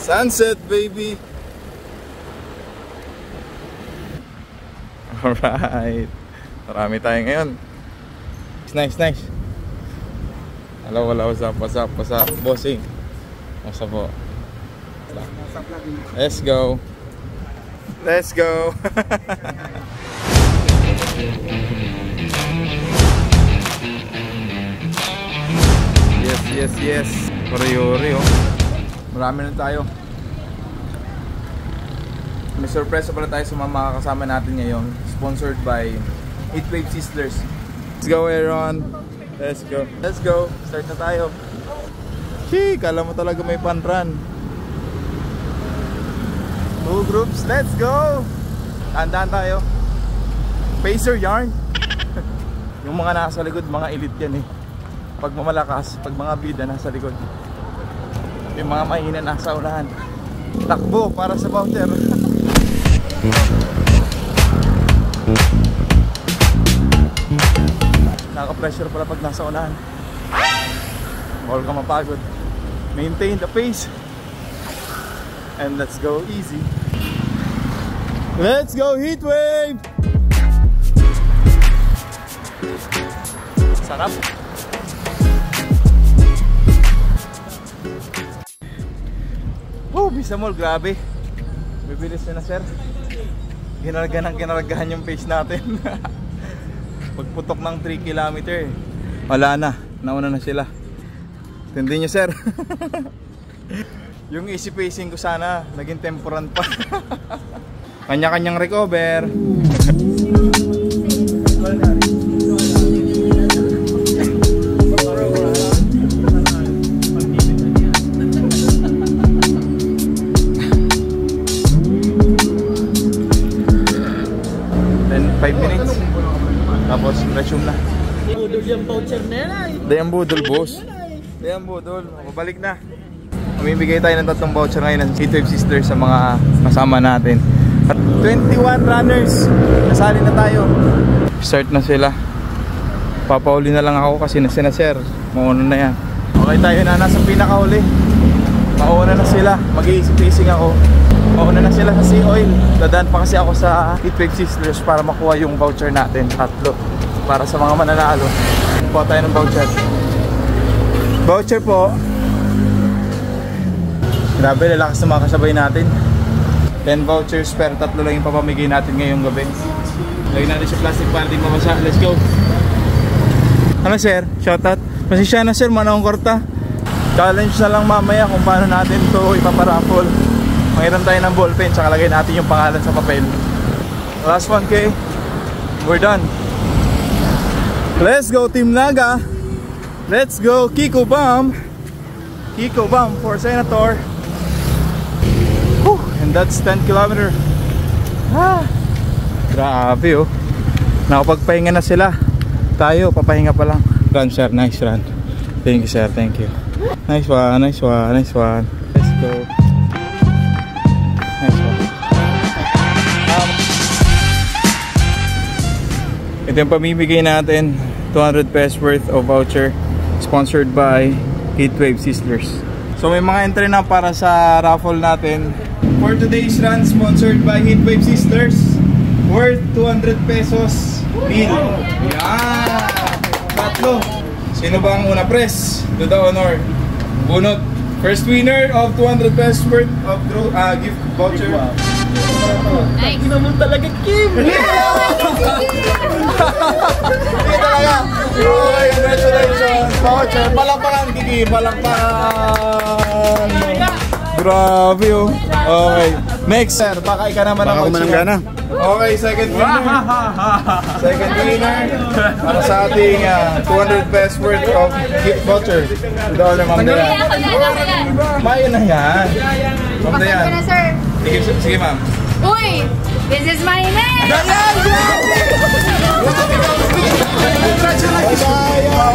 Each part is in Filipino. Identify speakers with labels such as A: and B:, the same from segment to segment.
A: Sunset, baby. Alright. Marami tayo ngayon. Nice, nice. Hello, what's up, bossing. What's up po? Let's go. Let's go. Yes. Ori-ori, oh. Marami na tayo. May surprise pala tayo sa mga kasama natin ngayon. Sponsored by Heatwave Sizzlers. Let's go, Aaron. Let's go. Start na tayo. Shee, kala mo talaga may fun run. 2 groups, let's go. Tandaan tayo. Pacer yarn. Yung mga nasa likod, mga elite yan eh. Pag mamalakas, pag mga bida nasa likod, yung mga mahina nasa unahan. Takbo para sa voucher. Naka-pressure pala pag nasa unahan. Bawal ka mapagod. Maintain the pace. And let's go easy. Let's go Heatwave! Sarap. Oh, Visa Mall, grabe. Bibilis na sir. Ginaragahan yung pace natin. Pagputok ng 3 km, wala na. Nauna na sila. Tindi nyo sir. Yung easy pacing ko sana, naging temporan pa. Kanya-kanyang recover. Then 5 minutes. Tapos resume na.
B: Budol yung voucher na yan.
A: Dayang budol, boss. Dayang budol. Mabalik na. Mamimigay tayo ng 3 voucher ngayon ng Heatwave Sizzlers sa mga kasama natin. At 21 runners. Nasali na tayo. Start na sila. Papauli na lang ako kasi sina sir. Mauna na yan. Okay, tayo na nasa pinakauli. Mauna na sila. Mag-iisip pacing ako. Mauna na sila sa Sea Oil. Dadaan pa kasi ako sa Heatwave Sizzlers para makuha yung voucher natin. 3. Para sa mga mananalo. Kuha tayo ng voucher. Voucher po. Grabe, lalakas na mga kasabay natin. 10 vouchers pero 3 lang yung papamigay natin ngayong gabi. Lagyan natin sa plastic panty mamasa. Let's go. Ano sir? Shoutout. Pasensya na sir, manawang korta. Challenge na lang mamaya kung paano natin ito ipaparapol. Mayroon tayo ng ballpen tsaka lagay natin yung pangalan sa papel. Last 1K. We're done. Let's go Team Naga. Let's go Kiko Bomb. Kiko Bomb for Senator. Whew, and that's 10 km. Grabe oh. Nakapagpahinga na sila. Tayo papahinga pa lang. Run sir, nice run. Thank you sir, thank you. Nice one. Let's go. Nice one. Ito yung pamimigay natin. 200 pesos worth of voucher. Sponsored by Heatwave Sizzlers. So may mga entry na para sa raffle natin. For today's run, sponsored by Heatwave Sizzlers, worth 200 pesos bill. Yan! 3. Sino ba ang una press? To the honor. Bunot. First winner of 200 pesos worth of gift voucher.
B: Nice. Hindi naman talaga Kim.
A: Hindi talaga. Okay, congratulations. Voucher. Palakpakan, Kiki. Palakpakan. Grabe oh. Okay. Next sir, baka ika naman ang voucher. Okay, second winner. Second winner. Para sa ating 200 pesos worth of gift voucher. To the honor, Ma'am Dayan. Mayo na yan. Ma'am Dayan. Sige ma'am.
C: Uy! This is my name!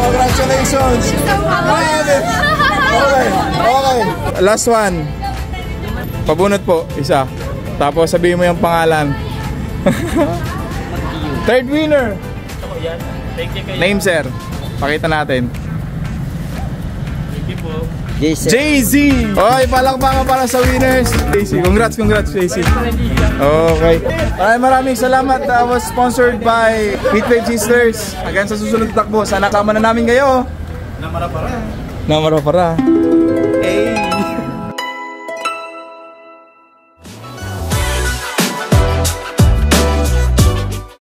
A: Congratulations! Okay. Last one. Pabunot po, isa. Tapos sabihin mo yung pangalan. Third winner. Name sir. Pakita natin.
B: Thank you po.
A: JZ! Okay, palakpakan para sa winners. JC, congrats, JC. Okay. Maraming salamat. That was sponsored by Heatwave Sisters. Hanggang sa susunod na takbo. Sana kama na namin kayo. Namara para.